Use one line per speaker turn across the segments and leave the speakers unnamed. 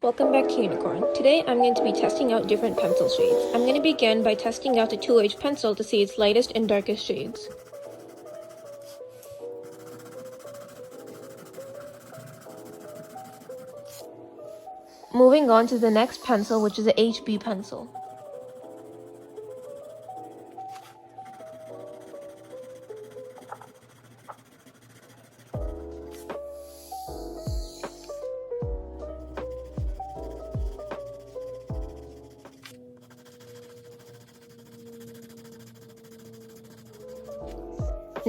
Welcome back to Unicorn. Today I'm going to be testing out different pencil shades. I'm going to begin by testing out the 2H pencil to see its lightest and darkest shades. Moving on to the next pencil, which is a HB pencil.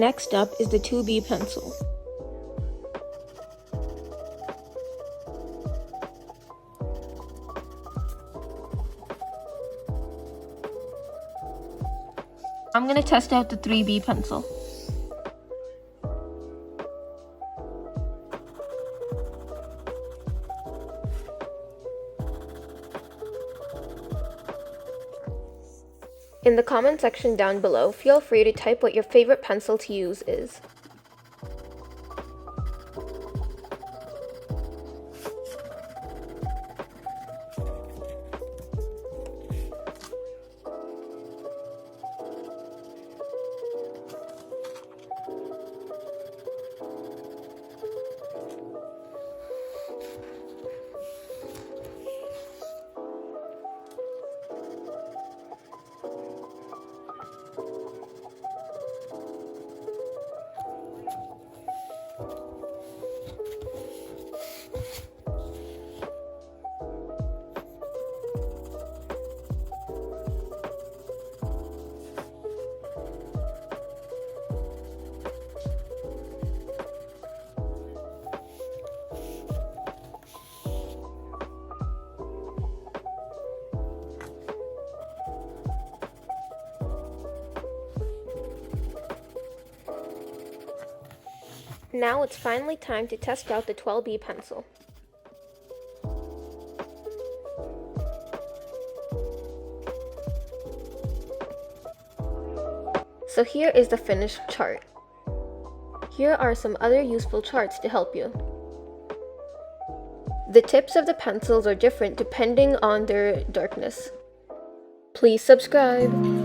Next up is the 2B pencil. I'm going to test out the 3B pencil. In the comment section down below, feel free to type what your favorite pencil to use is. Now it's finally time to test out the 12B pencil. So here is the finished chart. Here are some other useful charts to help you. The tips of the pencils are different depending on their darkness. Please subscribe.